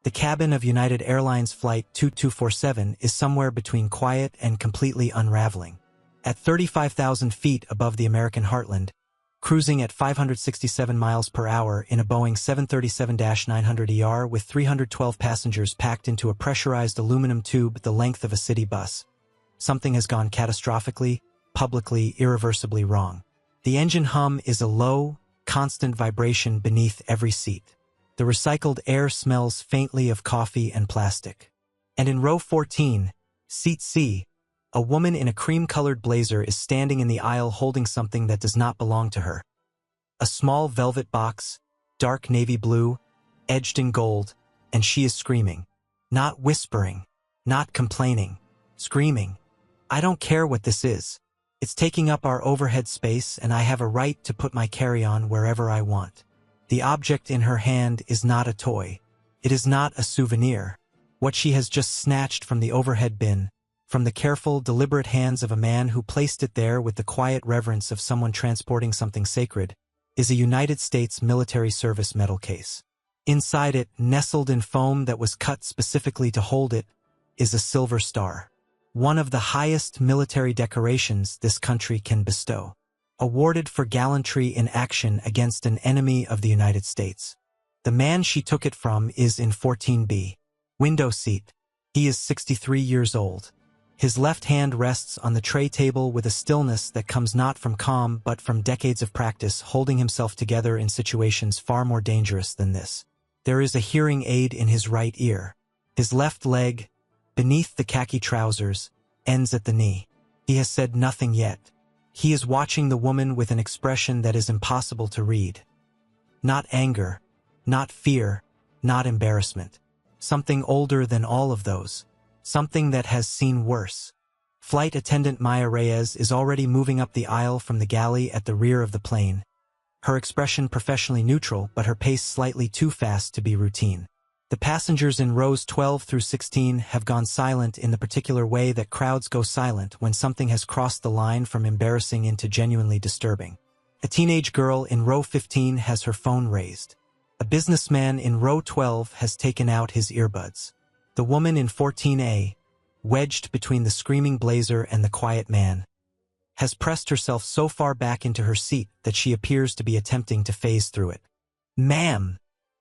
The cabin of United Airlines Flight 2247 is somewhere between quiet and completely unraveling. At 35,000 feet above the American heartland, cruising at 567 miles per hour in a Boeing 737-900ER with 312 passengers packed into a pressurized aluminum tube the length of a city bus, something has gone catastrophically, publicly, irreversibly wrong. The engine hum is a low, constant vibration beneath every seat. The recycled air smells faintly of coffee and plastic. And in row 14, seat C, a woman in a cream-colored blazer is standing in the aisle holding something that does not belong to her. A small velvet box, dark navy blue, edged in gold, and she is screaming. Not whispering, not complaining, screaming. I don't care what this is. It's taking up our overhead space and I have a right to put my carry-on wherever I want. The object in her hand is not a toy. It is not a souvenir. What she has just snatched from the overhead bin, from the careful, deliberate hands of a man who placed it there with the quiet reverence of someone transporting something sacred, is a United States military service medal case. Inside it, nestled in foam that was cut specifically to hold it, is a silver star. One of the highest military decorations this country can bestow. Awarded for gallantry in action against an enemy of the United States. The man she took it from is in 14B. Window seat. He is 63 years old. His left hand rests on the tray table with a stillness that comes not from calm but from decades of practice holding himself together in situations far more dangerous than this. There is a hearing aid in his right ear. His left leg, beneath the khaki trousers, ends at the knee. He has said nothing yet. He is watching the woman with an expression that is impossible to read. Not anger, not fear, not embarrassment. Something older than all of those. Something that has seen worse. Flight attendant Maya Reyes is already moving up the aisle from the galley at the rear of the plane. Her expression professionally neutral, but her pace slightly too fast to be routine. The passengers in rows 12 through 16 have gone silent in the particular way that crowds go silent when something has crossed the line from embarrassing into genuinely disturbing. A teenage girl in row 15 has her phone raised. A businessman in row 12 has taken out his earbuds. The woman in 14A, wedged between the screaming blazer and the quiet man, has pressed herself so far back into her seat that she appears to be attempting to phase through it. "Ma'am,"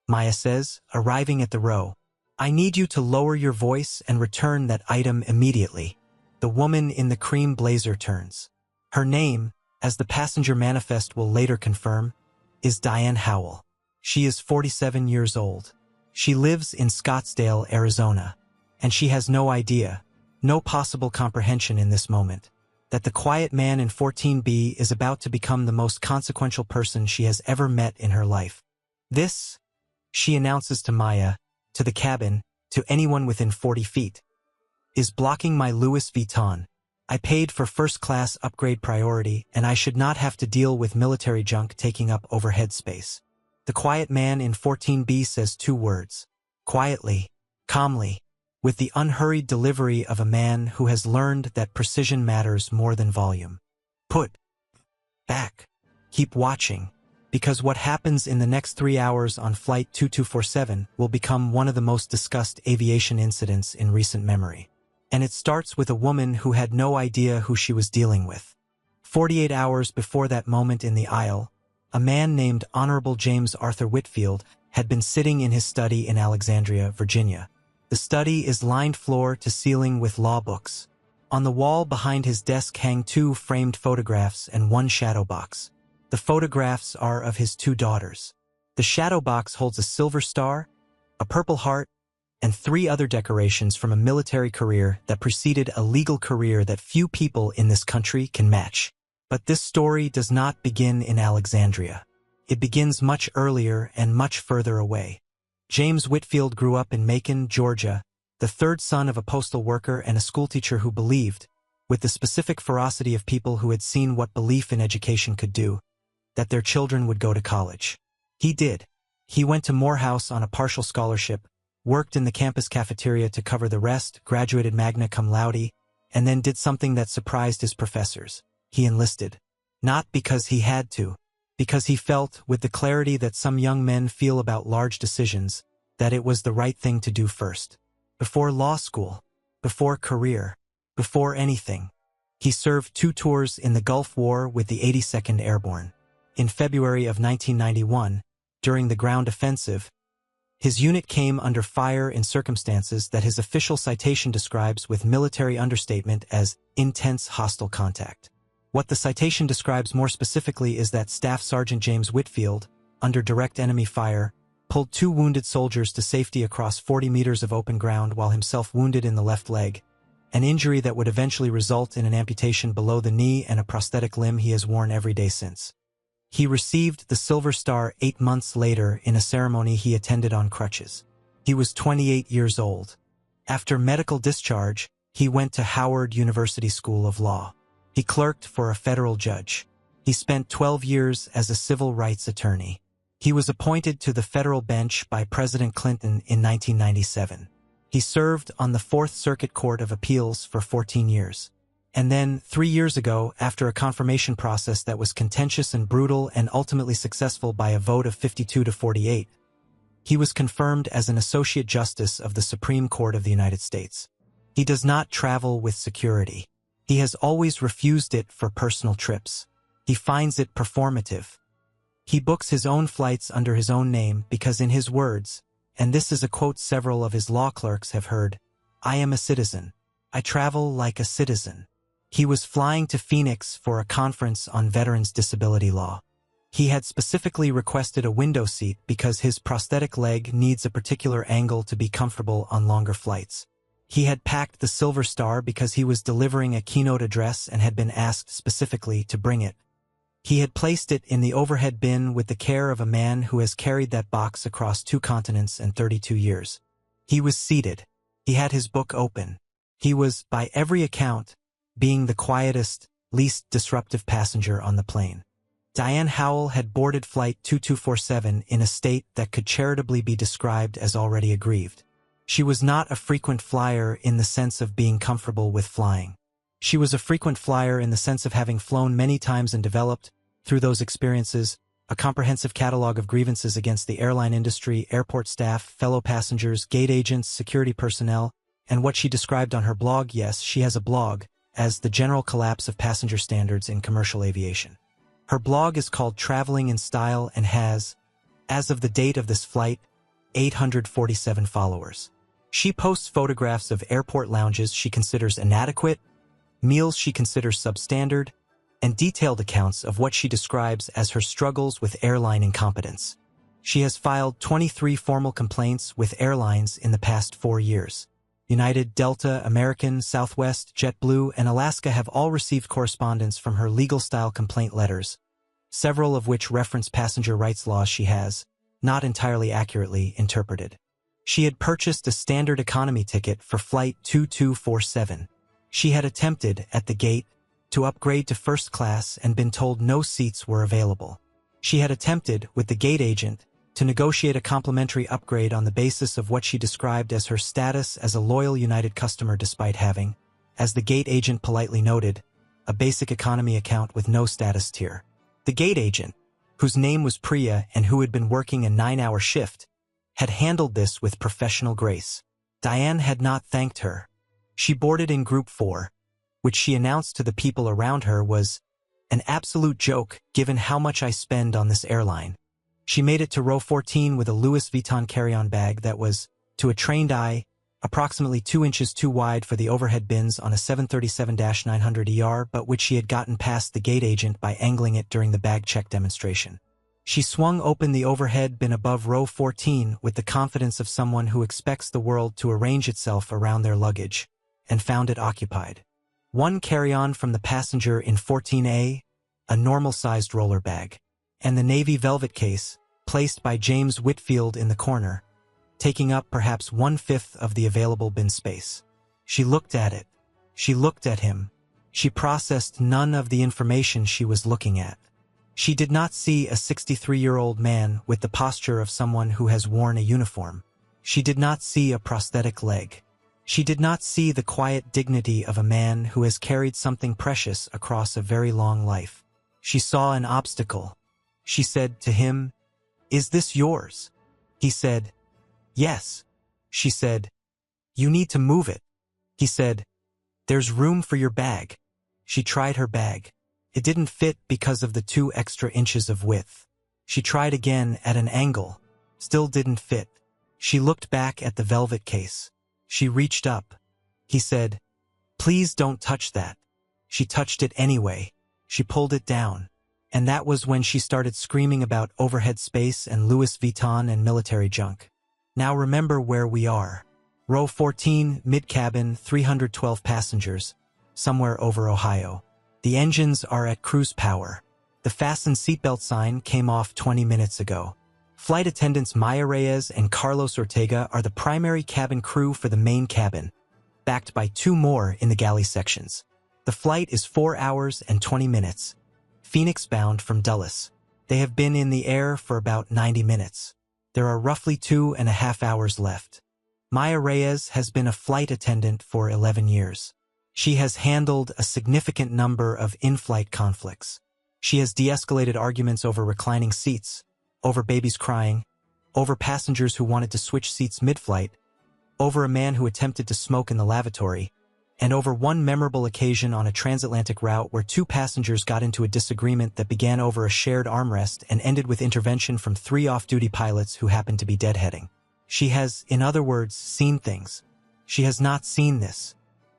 Maya says, arriving at the row, "I need you to lower your voice and return that item immediately." The woman in the cream blazer turns. Her name, as the passenger manifest will later confirm, is Diane Howell. She is 47 years old. She lives in Scottsdale, Arizona, and she has no idea, no possible comprehension in this moment, that the quiet man in 14B is about to become the most consequential person she has ever met in her life. "This," she announces to Maya, to the cabin, to anyone within 40 feet, "is blocking my Louis Vuitton. I paid for first-class upgrade priority, and I should not have to deal with military junk taking up overhead space." The quiet man in 14B says two words, quietly, calmly, with the unhurried delivery of a man who has learned that precision matters more than volume. "Put back. Keep watching. Because what happens in the next 3 hours on Flight 2247 will become one of the most discussed aviation incidents in recent memory. And it starts with a woman who had no idea who she was dealing with. 48 hours before that moment in the aisle, a man named Honorable James Arthur Whitfield had been sitting in his study in Alexandria, Virginia. The study is lined floor to ceiling with law books. On the wall behind his desk hang 2 framed photographs and 1 shadow box. The photographs are of his 2 daughters. The shadow box holds a silver star, a purple heart, and 3 other decorations from a military career that preceded a legal career that few people in this country can match. But this story does not begin in Alexandria. It begins much earlier and much further away. James Whitfield grew up in Macon, Georgia, the 3rd son of a postal worker and a schoolteacher who believed, with the specific ferocity of people who had seen what belief in education could do, that their children would go to college. He did. He went to Morehouse on a partial scholarship, worked in the campus cafeteria to cover the rest, graduated magna cum laude, and then did something that surprised his professors. He enlisted. Not because he had to, because he felt, with the clarity that some young men feel about large decisions, that it was the right thing to do first. Before law school, before career, before anything. He served 2 tours in the Gulf War with the 82nd Airborne. In February of 1991, during the ground offensive, his unit came under fire in circumstances that his official citation describes with military understatement as intense hostile contact. What the citation describes more specifically is that Staff Sergeant James Whitfield, under direct enemy fire, pulled 2 wounded soldiers to safety across 40 meters of open ground while himself wounded in the left leg, an injury that would eventually result in an amputation below the knee and a prosthetic limb he has worn every day since. He received the Silver Star 8 months later in a ceremony he attended on crutches. He was 28 years old. After medical discharge, he went to Howard University School of Law. He clerked for a federal judge. He spent 12 years as a civil rights attorney. He was appointed to the federal bench by President Clinton in 1997. He served on the Fourth Circuit Court of Appeals for 14 years. And then, 3 years ago, after a confirmation process that was contentious and brutal and ultimately successful by a vote of 52 to 48, he was confirmed as an Associate Justice of the Supreme Court of the United States. He does not travel with security. He has always refused it for personal trips. He finds it performative. He books his own flights under his own name because, in his words, and this is a quote several of his law clerks have heard, "I am a citizen. I travel like a citizen." He was flying to Phoenix for a conference on veterans' disability law. He had specifically requested a window seat because his prosthetic leg needs a particular angle to be comfortable on longer flights. He had packed the Silver Star because he was delivering a keynote address and had been asked specifically to bring it. He had placed it in the overhead bin with the care of a man who has carried that box across 2 continents and 32 years. He was seated. He had his book open. He was, by every account, being the quietest, least disruptive passenger on the plane. Diane Howell had boarded Flight 2247 in a state that could charitably be described as already aggrieved. She was not a frequent flyer in the sense of being comfortable with flying. She was a frequent flyer in the sense of having flown many times and developed, through those experiences, a comprehensive catalog of grievances against the airline industry, airport staff, fellow passengers, gate agents, security personnel, and what she described on her blog, yes, she has a blog, as the general collapse of passenger standards in commercial aviation. Her blog is called Traveling in Style and has, as of the date of this flight, 847 followers. She posts photographs of airport lounges she considers inadequate, meals she considers substandard, and detailed accounts of what she describes as her struggles with airline incompetence. She has filed 23 formal complaints with airlines in the past 4 years. United, Delta, American, Southwest, JetBlue, and Alaska have all received correspondence from her legal-style complaint letters, several of which reference passenger rights laws she has, not entirely accurately, interpreted. She had purchased a standard economy ticket for Flight 2247. She had attempted, at the gate, to upgrade to first class and been told no seats were available. She had attempted, with the gate agent, to negotiate a complimentary upgrade on the basis of what she described as her status as a loyal United customer despite having, as the gate agent politely noted, a basic economy account with no status tier. The gate agent, whose name was Priya and who had been working a 9-hour shift, had handled this with professional grace. Diane had not thanked her. She boarded in Group 4, which she announced to the people around her was an absolute joke given how much I spend on this airline. She made it to row 14 with a Louis Vuitton carry-on bag that was, to a trained eye, approximately 2 inches too wide for the overhead bins on a 737-900ER, but which she had gotten past the gate agent by angling it during the bag check demonstration. She swung open the overhead bin above row 14 with the confidence of someone who expects the world to arrange itself around their luggage, and found it occupied. One carry-on from the passenger in 14A, a normal-sized roller bag, and the navy velvet case, placed by James Whitfield in the corner, taking up perhaps 1/5 of the available bin space. She looked at it. She looked at him. She processed none of the information she was looking at. She did not see a 63-year-old man with the posture of someone who has worn a uniform. She did not see a prosthetic leg. She did not see the quiet dignity of a man who has carried something precious across a very long life. She saw an obstacle. She said to him, "Is this yours?" He said, Yes. She said, "You need to move it." He said, "There's room for your bag." She tried her bag. It didn't fit because of the 2 extra inches of width. She tried again at an angle. Still didn't fit. She looked back at the velvet case. She reached up. He said, "Please don't touch that." She touched it anyway. She pulled it down. And that was when she started screaming about overhead space and Louis Vuitton and military junk. Now remember where we are. Row 14, mid-cabin, 312 passengers, somewhere over Ohio. The engines are at cruise power. The fasten seatbelt sign came off 20 minutes ago. Flight attendants Maya Reyes and Carlos Ortega are the primary cabin crew for the main cabin, backed by 2 more in the galley sections. The flight is 4 hours and 20 minutes. Phoenix bound from Dulles. They have been in the air for about 90 minutes. There are roughly 2.5 hours left. Maya Reyes has been a flight attendant for 11 years. She has handled a significant number of in-flight conflicts. She has de-escalated arguments over reclining seats, over babies crying, over passengers who wanted to switch seats mid-flight, over a man who attempted to smoke in the lavatory, and over one memorable occasion on a transatlantic route where 2 passengers got into a disagreement that began over a shared armrest and ended with intervention from 3 off-duty pilots who happened to be deadheading. She has, in other words, seen things. She has not seen this.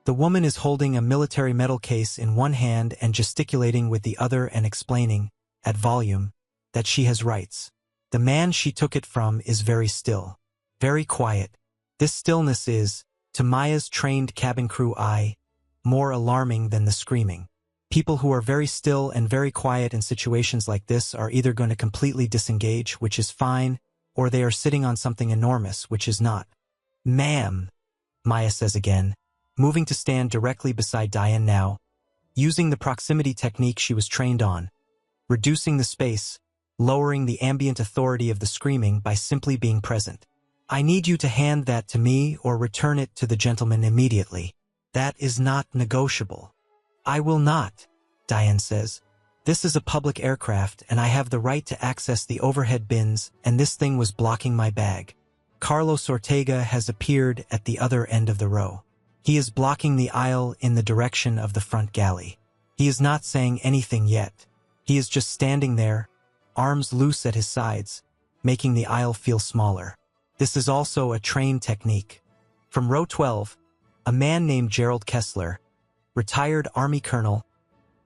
The woman is holding a military metal case in one hand and gesticulating with the other and explaining, at volume, that she has rights. The man she took it from is very still, very quiet. This stillness is, to Maya's trained cabin crew eye, more alarming than the screaming. People who are very still and very quiet in situations like this are either going to completely disengage, which is fine, or they are sitting on something enormous, which is not. "Ma'am," Maya says again, moving to stand directly beside Diane now, using the proximity technique she was trained on, reducing the space, lowering the ambient authority of the screaming by simply being present. "I need you to hand that to me or return it to the gentleman immediately. That is not negotiable." "I will not," Diane says. "This is a public aircraft and I have the right to access the overhead bins, and this thing was blocking my bag." Carlos Ortega has appeared at the other end of the row. He is blocking the aisle in the direction of the front galley. He is not saying anything yet. He is just standing there, arms loose at his sides, making the aisle feel smaller. This is also a trained technique. From row 12, a man named Gerald Kessler, retired Army colonel,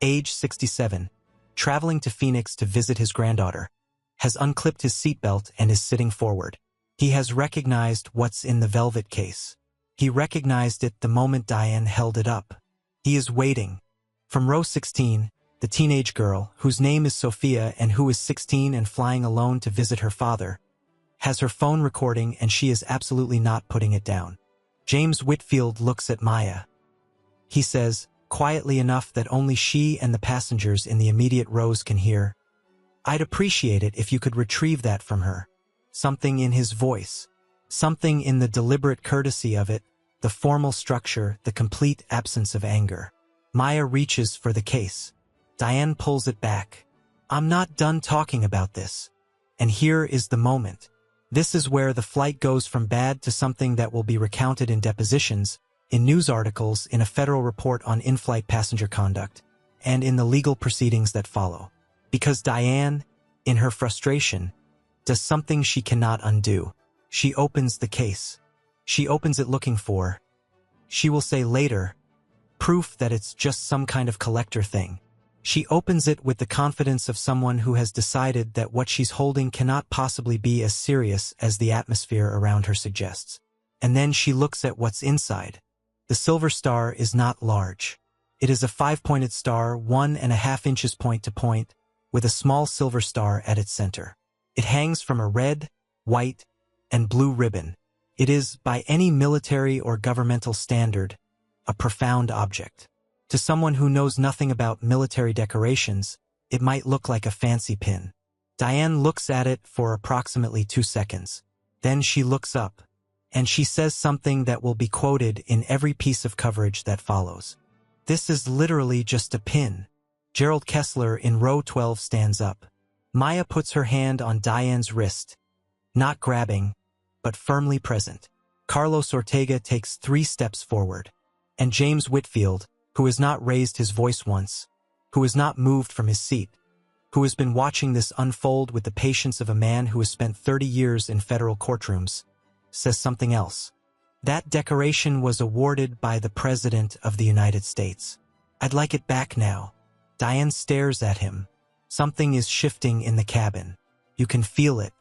age 67, traveling to Phoenix to visit his granddaughter, has unclipped his seatbelt and is sitting forward. He has recognized what's in the velvet case. He recognized it the moment Diane held it up. He is waiting. From row 16, the teenage girl, whose name is Sophia and who is 16 and flying alone to visit her father, has her phone recording and she is absolutely not putting it down. James Whitfield looks at Maya. He says, quietly enough that only she and the passengers in the immediate rows can hear, "I'd appreciate it if you could retrieve that from her." Something in his voice. Something in the deliberate courtesy of it, the formal structure, the complete absence of anger. Maya reaches for the case. Diane pulls it back. "I'm not done talking about this." And here is the moment. This is where the flight goes from bad to something that will be recounted in depositions, in news articles, in a federal report on in-flight passenger conduct, and in the legal proceedings that follow. Because Diane, in her frustration, does something she cannot undo. She opens the case. She opens it looking for, she will say later, proof that it's just some kind of collector thing. She opens it with the confidence of someone who has decided that what she's holding cannot possibly be as serious as the atmosphere around her suggests. And then she looks at what's inside. The silver star is not large. It is a 5-pointed star, 1.5 inches point to point, with a small silver star at its center. It hangs from a red, white, and blue ribbon. It is, by any military or governmental standard, a profound object. To someone who knows nothing about military decorations, it might look like a fancy pin. Diane looks at it for approximately 2 seconds. Then she looks up, and she says something that will be quoted in every piece of coverage that follows. "This is literally just a pin." Gerald Kessler in row 12 stands up. Maya puts her hand on Diane's wrist, not grabbing, but firmly present. Carlos Ortega takes 3 steps forward. And James Whitfield, who has not raised his voice once, who has not moved from his seat, who has been watching this unfold with the patience of a man who has spent 30 years in federal courtrooms, says something else. That decoration was awarded by the President of the United States. I'd like it back now. Diane stares at him. Something is shifting in the cabin. You can feel it.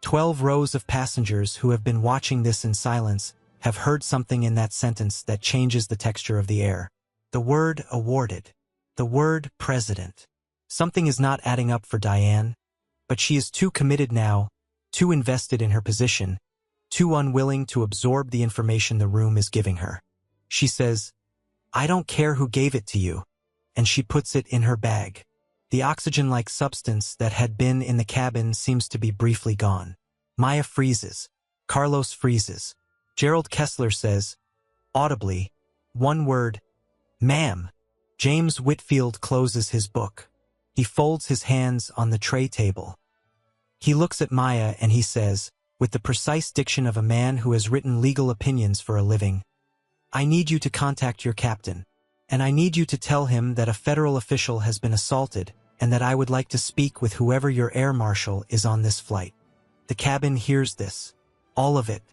12 rows of passengers who have been watching this in silence have heard something in that sentence that changes the texture of the air. The word awarded. The word president. Something is not adding up for Diane, but she is too committed now, too invested in her position, too unwilling to absorb the information the room is giving her. She says, "I don't care who gave it to you," and she puts it in her bag. The oxygen-like substance that had been in the cabin seems to be briefly gone. Maya freezes. Carlos freezes. Gerald Kessler says, audibly, one word, "Ma'am." James Whitfield closes his book. He folds his hands on the tray table. He looks at Maya and he says, with the precise diction of a man who has written legal opinions for a living, "I need you to contact your captain, and I need you to tell him that a federal official has been assaulted and that I would like to speak with whoever your air marshal is on this flight." The cabin hears this. All of it.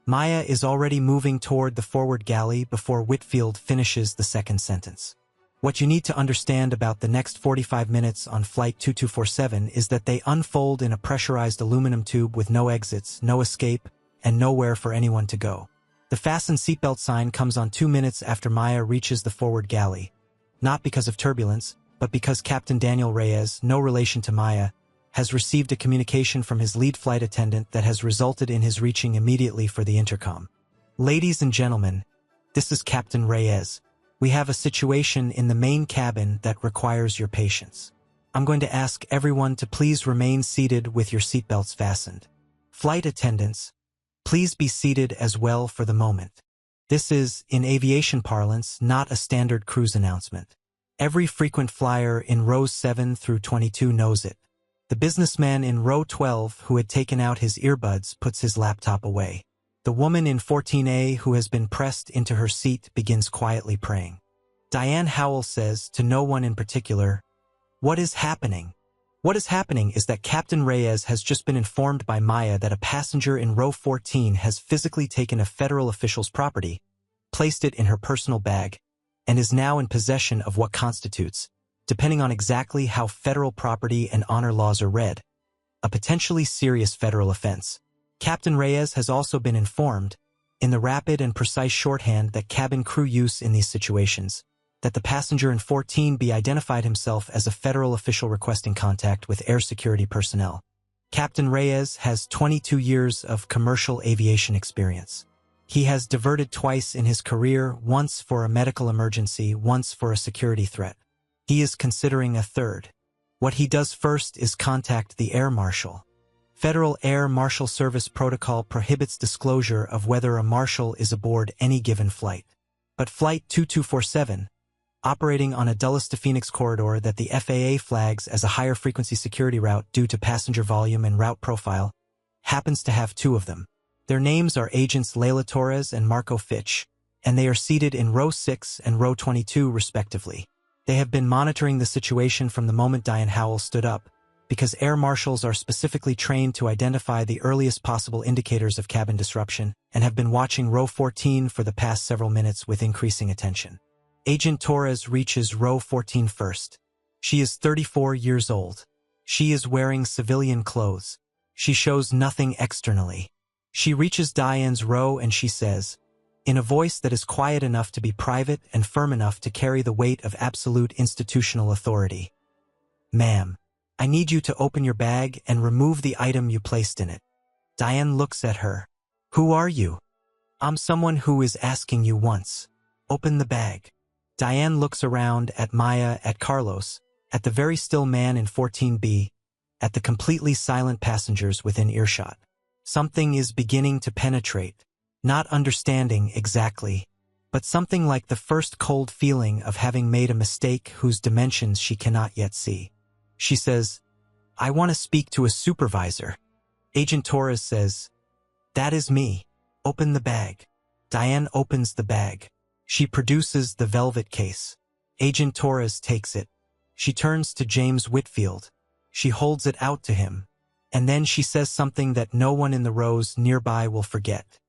Maya is already moving toward the forward galley before Whitfield finishes the second sentence. What you need to understand about the next 45 minutes on Flight 2247 is that they unfold in a pressurized aluminum tube with no exits, no escape, and nowhere for anyone to go. The fasten seatbelt sign comes on 2 minutes after Maya reaches the forward galley. Not because of turbulence, but because Captain Daniel Reyes, no relation to Maya, has received a communication from his lead flight attendant that has resulted in his reaching immediately for the intercom. "Ladies and gentlemen, this is Captain Reyes. We have a situation in the main cabin that requires your patience. I'm going to ask everyone to please remain seated with your seatbelts fastened. Flight attendants, please be seated as well for the moment." This is, in aviation parlance, not a standard cruise announcement. Every frequent flyer in rows 7 through 22 knows it. The businessman in row 12 who had taken out his earbuds puts his laptop away. The woman in 14A who has been pressed into her seat begins quietly praying. Diane Howell says, to no one in particular, "What is happening?" What is happening is that Captain Reyes has just been informed by Maya that a passenger in row 14 has physically taken a federal official's property, placed it in her personal bag, and is now in possession of what constitutes, depending on exactly how federal property and honor laws are read, a potentially serious federal offense. Captain Reyes has also been informed, in the rapid and precise shorthand that cabin crew use in these situations, that the passenger in 14B identified himself as a federal official requesting contact with air security personnel. Captain Reyes has 22 years of commercial aviation experience. He has diverted twice in his career, once for a medical emergency, once for a security threat. He is considering a third. What he does first is contact the air marshal. Federal Air Marshal Service protocol prohibits disclosure of whether a marshal is aboard any given flight. But Flight 2247, operating on a Dulles to Phoenix corridor that the FAA flags as a higher frequency security route due to passenger volume and route profile, happens to have 2 of them. Their names are Agents Layla Torres and Marco Fitch, and they are seated in row 6 and row 22 respectively. They have been monitoring the situation from the moment Diane Howell stood up, because air marshals are specifically trained to identify the earliest possible indicators of cabin disruption, and have been watching row 14 for the past several minutes with increasing attention. Agent Torres reaches row 14 first. She is 34 years old. She is wearing civilian clothes. She shows nothing externally. She reaches Diane's row and she says, in a voice that is quiet enough to be private and firm enough to carry the weight of absolute institutional authority, "Ma'am, I need you to open your bag and remove the item you placed in it." Diane looks at her. "Who are you?" "I'm someone who is asking you once. Open the bag." Diane looks around at Maya, at Carlos, at the very still man in 14B, at the completely silent passengers within earshot. Something is beginning to penetrate, not understanding exactly, but something like the first cold feeling of having made a mistake whose dimensions she cannot yet see. She says, "I want to speak to a supervisor." Agent Torres says, That is me. Open the bag. Diane opens the bag. She produces the velvet case. Agent Torres takes it. She turns to James Whitfield. She holds it out to him. And then she says something that no one in the rows nearby will forget.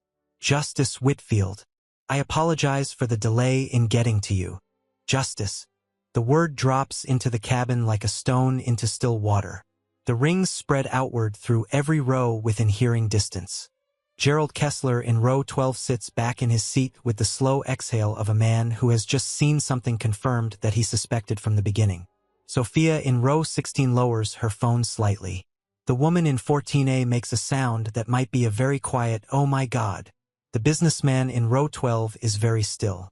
Justice Whitfield, I apologize for the delay in getting to you. Justice. The word drops into the cabin like a stone into still water. The rings spread outward through every row within hearing distance. Gerald Kessler in row 12 sits back in his seat with the slow exhale of a man who has just seen something confirmed that he suspected from the beginning. Sophia in row 16 lowers her phone slightly. The woman in 14A makes a sound that might be a very quiet "oh my God." The businessman in row 12 is very still.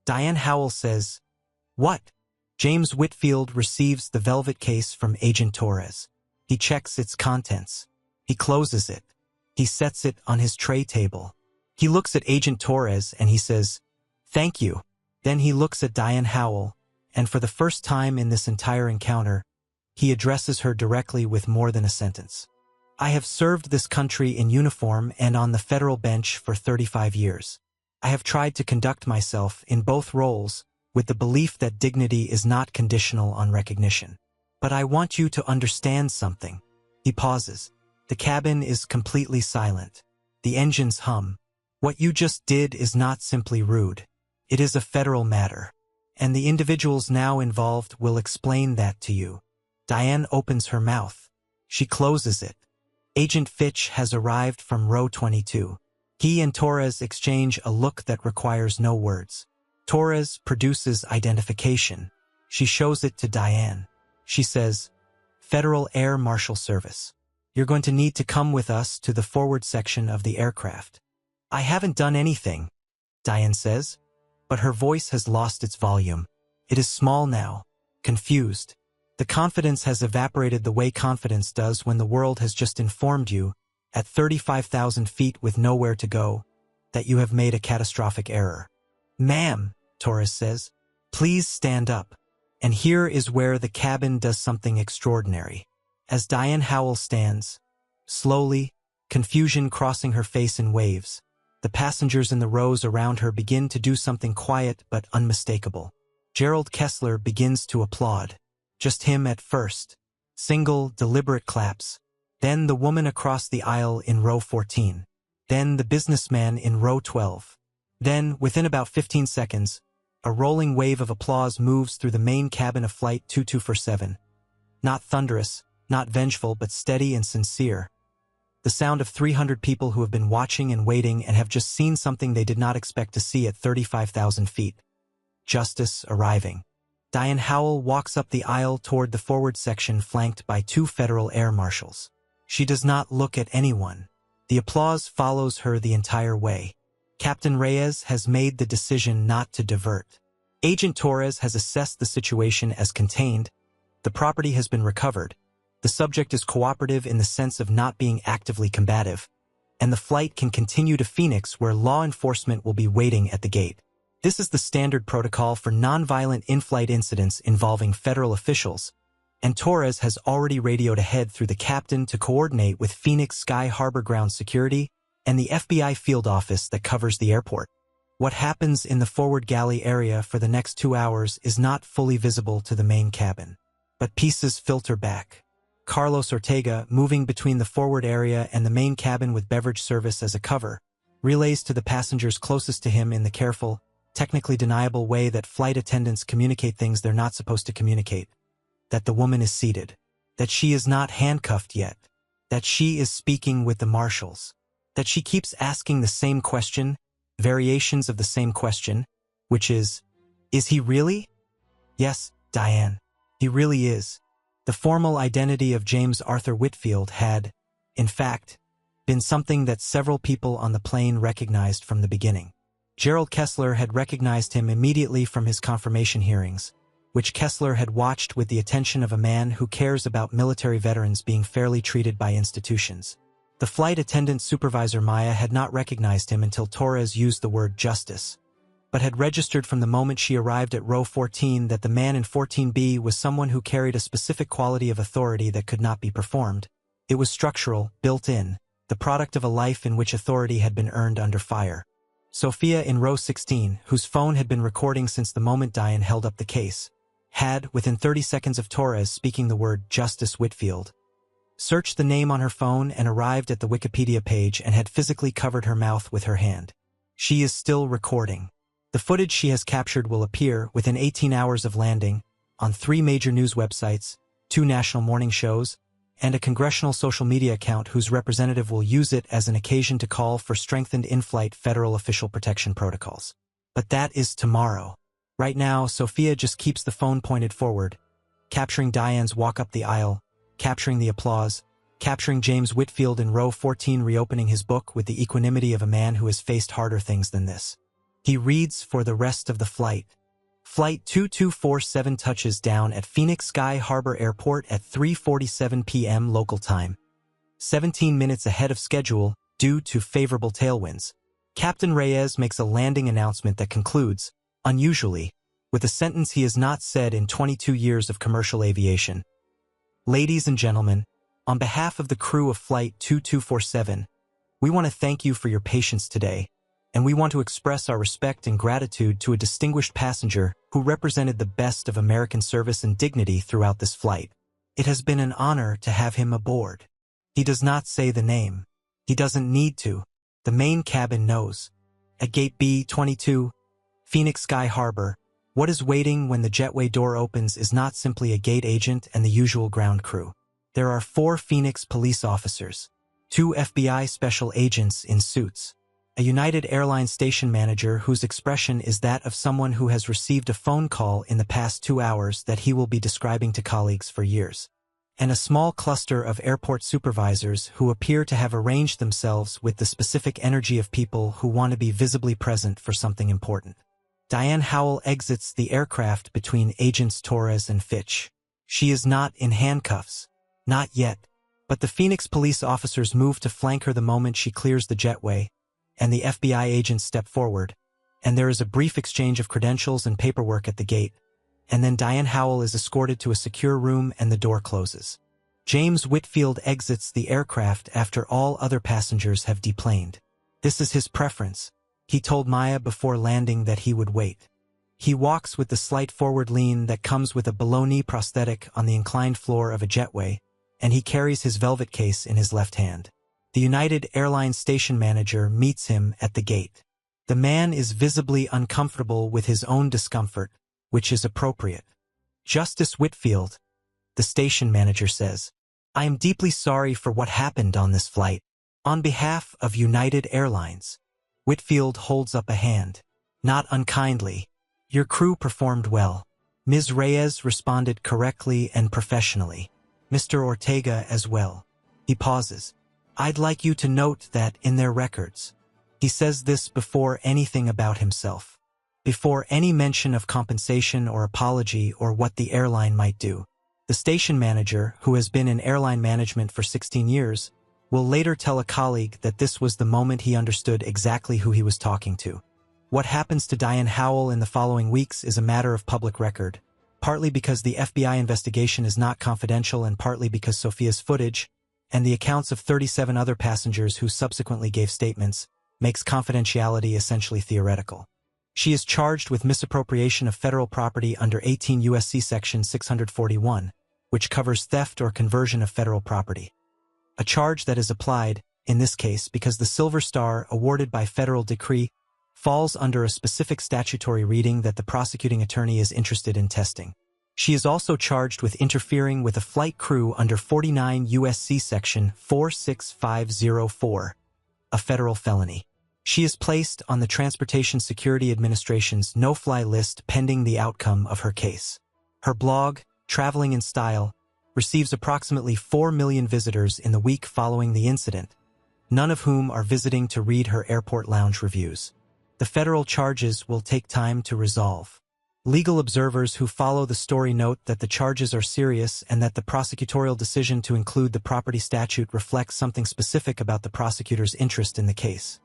Diane Howell says, "What?" James Whitfield receives the velvet case from Agent Torres. He checks its contents. He closes it. He sets it on his tray table. He looks at Agent Torres and he says, "Thank you." Then he looks at Diane Howell, and for the first time in this entire encounter, he addresses her directly with more than a sentence. "I have served this country in uniform and on the federal bench for 35 years. I have tried to conduct myself in both roles with the belief that dignity is not conditional on recognition. But I want you to understand something." He pauses. The cabin is completely silent. The engines hum. "What you just did is not simply rude. It is a federal matter. And the individuals now involved will explain that to you." Diane opens her mouth. She closes it. Agent Fitch has arrived from row 22. He and Torres exchange a look that requires no words. Torres produces identification. She shows it to Diane. She says, "Federal Air Marshal Service. You're going to need to come with us to the forward section of the aircraft." "I haven't done anything," Diane says, but her voice has lost its volume. It is small now, confused. The confidence has evaporated the way confidence does when the world has just informed you, at 35,000 feet with nowhere to go, that you have made a catastrophic error. "Ma'am," Torres says, "please stand up." And here is where the cabin does something extraordinary. As Diane Howell stands, slowly, confusion crossing her face in waves, the passengers in the rows around her begin to do something quiet but unmistakable. Gerald Kessler begins to applaud. Just him at first. Single, deliberate claps. Then the woman across the aisle in row 14. Then the businessman in row 12. Then, within about 15 seconds, a rolling wave of applause moves through the main cabin of Flight 2247. Not thunderous, not vengeful, but steady and sincere. The sound of 300 people who have been watching and waiting and have just seen something they did not expect to see at 35,000 feet. Justice arriving. Diane Howell walks up the aisle toward the forward section flanked by 2 federal air marshals. She does not look at anyone. The applause follows her the entire way. Captain Reyes has made the decision not to divert. Agent Torres has assessed the situation as contained. The property has been recovered. The subject is cooperative in the sense of not being actively combative. And the flight can continue to Phoenix, where law enforcement will be waiting at the gate. This is the standard protocol for nonviolent in-flight incidents involving federal officials, and Torres has already radioed ahead through the captain to coordinate with Phoenix Sky Harbor Ground Security and the FBI field office that covers the airport. What happens in the forward galley area for the next 2 hours is not fully visible to the main cabin, but pieces filter back. Carlos Ortega, moving between the forward area and the main cabin with beverage service as a cover, relays to the passengers closest to him in the careful, technically deniable way that flight attendants communicate things they're not supposed to communicate. That the woman is seated. That she is not handcuffed yet. That she is speaking with the marshals. That she keeps asking the same question, variations of the same question, which is he really? Yes, Diane, he really is. The formal identity of James Arthur Whitfield had, in fact, been something that several people on the plane recognized from the beginning. Gerald Kessler had recognized him immediately from his confirmation hearings, which Kessler had watched with the attention of a man who cares about military veterans being fairly treated by institutions. The flight attendant supervisor Maya had not recognized him until Torres used the word justice, but had registered from the moment she arrived at row 14 that the man in 14B was someone who carried a specific quality of authority that could not be performed. It was structural, built in. the product of a life in which authority had been earned under fire. Sophia in row 16, whose phone had been recording since the moment Diane held up the case, had, within 30 seconds of Torres speaking the word Justice Whitfield, searched the name on her phone and arrived at the Wikipedia page and had physically covered her mouth with her hand. She is still recording. The footage she has captured will appear, within 18 hours of landing, on 3 major news websites, 2 national morning shows, and a congressional social media account whose representative will use it as an occasion to call for strengthened in-flight federal official protection protocols. But that is tomorrow. Right now, Sophia just keeps the phone pointed forward, capturing Diane's walk up the aisle, capturing the applause, capturing James Whitfield in row 14 reopening his book with the equanimity of a man who has faced harder things than this. He reads for the rest of the flight. Flight 2247 touches down at Phoenix Sky Harbor Airport at 3:47 p.m. local time, 17 minutes ahead of schedule due to favorable tailwinds. Captain Reyes makes a landing announcement that concludes, unusually, with a sentence he has not said in 22 years of commercial aviation. Ladies and gentlemen, on behalf of the crew of Flight 2247, we want to thank you for your patience today, and we want to express our respect and gratitude to a distinguished passenger who represented the best of American service and dignity throughout this flight. It has been an honor to have him aboard. He does not say the name. He doesn't need to. The main cabin knows. At Gate B-22, Phoenix Sky Harbor, what is waiting when the jetway door opens is not simply a gate agent and the usual ground crew. There are 4 Phoenix police officers, 2 FBI special agents in suits, a United Airlines station manager whose expression is that of someone who has received a phone call in the past 2 hours that he will be describing to colleagues for years, and a small cluster of airport supervisors who appear to have arranged themselves with the specific energy of people who want to be visibly present for something important. Diane Howell exits the aircraft between Agents Torres and Fitch. She is not in handcuffs. Not yet. But the Phoenix police officers move to flank her the moment she clears the jetway, and the FBI agents step forward, and there is a brief exchange of credentials and paperwork at the gate, and then Diane Howell is escorted to a secure room and the door closes. James Whitfield exits the aircraft after all other passengers have deplaned. This is his preference. He told Maya before landing that he would wait. He walks with the slight forward lean that comes with a below-knee prosthetic on the inclined floor of a jetway, and he carries his velvet case in his left hand. The United Airlines station manager meets him at the gate. The man is visibly uncomfortable with his own discomfort, which is appropriate. Justice Whitfield, the station manager says, I am deeply sorry for what happened on this flight. On behalf of United Airlines. Whitfield holds up a hand. Not unkindly. Your crew performed well. Ms. Reyes responded correctly and professionally. Mr. Ortega as well. He pauses. I'd like you to note that in their records. He says this before anything about himself. Before any mention of compensation or apology or what the airline might do. The station manager, who has been in airline management for 16 years, will later tell a colleague that this was the moment he understood exactly who he was talking to. What happens to Diane Howell in the following weeks is a matter of public record, partly because the FBI investigation is not confidential and partly because Sophia's footage, and the accounts of 37 other passengers who subsequently gave statements, makes confidentiality essentially theoretical. She is charged with misappropriation of federal property under 18 U.S.C. Section 641, which covers theft or conversion of federal property. A charge that is applied, in this case because the Silver Star awarded by federal decree falls under a specific statutory reading that the prosecuting attorney is interested in testing. She is also charged with interfering with a flight crew under 49 U.S.C. Section 46504, a federal felony. She is placed on the Transportation Security Administration's no-fly list pending the outcome of her case. Her blog, Traveling in Style, receives approximately 4 million visitors in the week following the incident, none of whom are visiting to read her airport lounge reviews. The federal charges will take time to resolve. Legal observers who follow the story note that the charges are serious and that the prosecutorial decision to include the property statute reflects something specific about the prosecutor's interest in the case.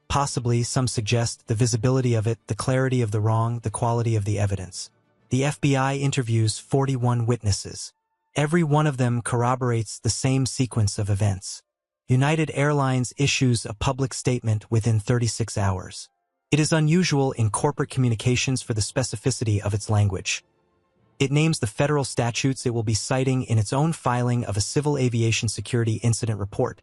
Possibly, some suggest, the visibility of it, the clarity of the wrong, the quality of the evidence. The FBI interviews 41 witnesses. Every one of them corroborates the same sequence of events. United Airlines issues a public statement within 36 hours. It is unusual in corporate communications for the specificity of its language. It names the federal statutes it will be citing in its own filing of a civil aviation security incident report.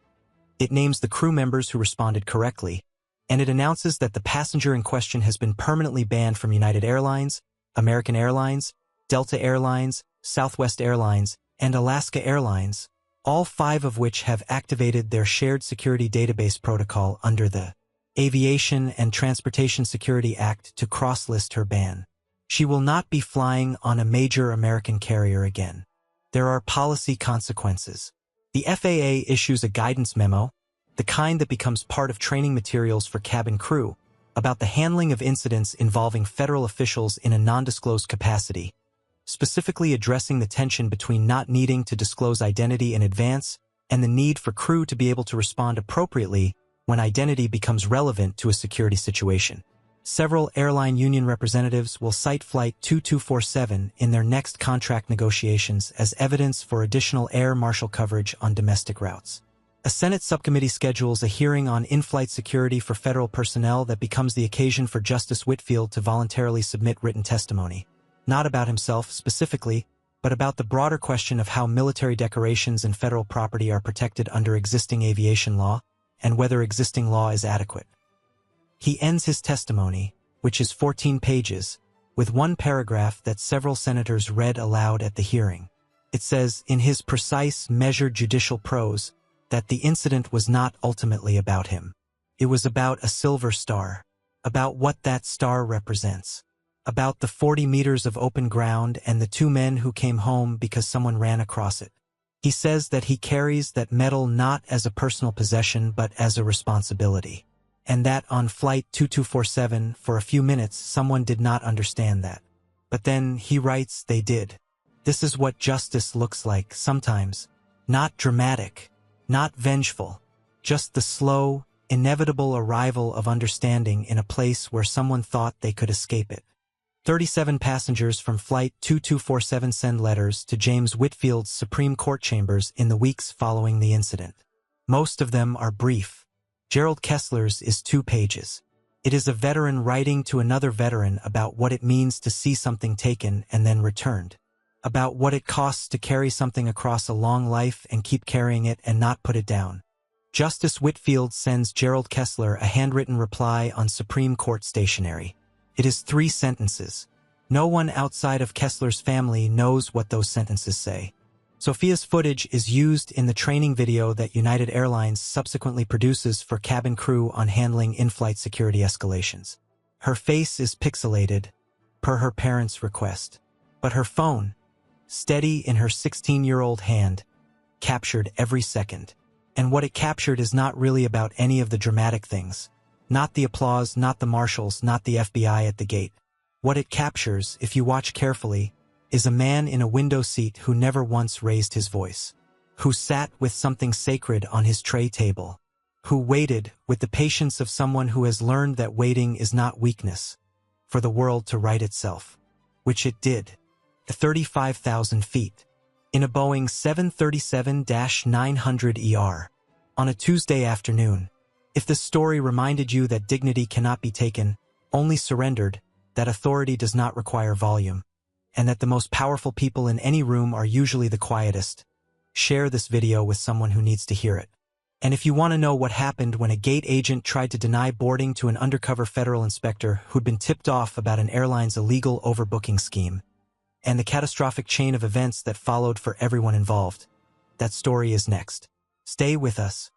It names the crew members who responded correctly, and it announces that the passenger in question has been permanently banned from United Airlines, American Airlines, Delta Airlines, Southwest Airlines, and Alaska Airlines, all 5 of which have activated their shared security database protocol under the Aviation and Transportation Security Act to cross-list her ban. She will not be flying on a major American carrier again. There are policy consequences. The FAA issues a guidance memo, the kind that becomes part of training materials for cabin crew, about the handling of incidents involving federal officials in a non-disclosed capacity, specifically addressing the tension between not needing to disclose identity in advance and the need for crew to be able to respond appropriately when identity becomes relevant to a security situation. Several airline union representatives will cite Flight 2247 in their next contract negotiations as evidence for additional air marshal coverage on domestic routes. A Senate subcommittee schedules a hearing on in-flight security for federal personnel that becomes the occasion for Justice Whitfield to voluntarily submit written testimony, not about himself specifically, but about the broader question of how military decorations and federal property are protected under existing aviation law, and whether existing law is adequate. He ends his testimony, which is 14 pages, with one paragraph that several senators read aloud at the hearing. It says, in his precise, measured judicial prose, that the incident was not ultimately about him. It was about a silver star, about what that star represents, about the 40 meters of open ground and the 2 men who came home because someone ran across it. He says that he carries that medal not as a personal possession but as a responsibility, and that on Flight 2247 for a few minutes someone did not understand that. But then, he writes, they did. This is what justice looks like sometimes. Not dramatic, not vengeful, just the slow, inevitable arrival of understanding in a place where someone thought they could escape it. 37 passengers from Flight 2247 send letters to James Whitfield's Supreme Court chambers in the weeks following the incident. Most of them are brief. Gerald Kessler's is 2 pages. It is a veteran writing to another veteran about what it means to see something taken and then returned, about what it costs to carry something across a long life and keep carrying it and not put it down. Justice Whitfield sends Gerald Kessler a handwritten reply on Supreme Court stationery. It is 3 sentences. No one outside of Kessler's family knows what those sentences say. Sophia's footage is used in the training video that United Airlines subsequently produces for cabin crew on handling in-flight security escalations. Her face is pixelated, per her parents' request. But her phone, steady in her 16-year-old hand, captured every second. And what it captured is not really about any of the dramatic things. Not the applause, not the marshals, not the FBI at the gate. What it captures, if you watch carefully, is a man in a window seat who never once raised his voice, who sat with something sacred on his tray table, who waited with the patience of someone who has learned that waiting is not weakness, for the world to right itself, which it did, 35,000 feet, in a Boeing 737-900ER, on a Tuesday afternoon. If this story reminded you that dignity cannot be taken, only surrendered, that authority does not require volume, and that the most powerful people in any room are usually the quietest, share this video with someone who needs to hear it. And if you want to know what happened when a gate agent tried to deny boarding to an undercover federal inspector who'd been tipped off about an airline's illegal overbooking scheme, and the catastrophic chain of events that followed for everyone involved, that story is next. Stay with us.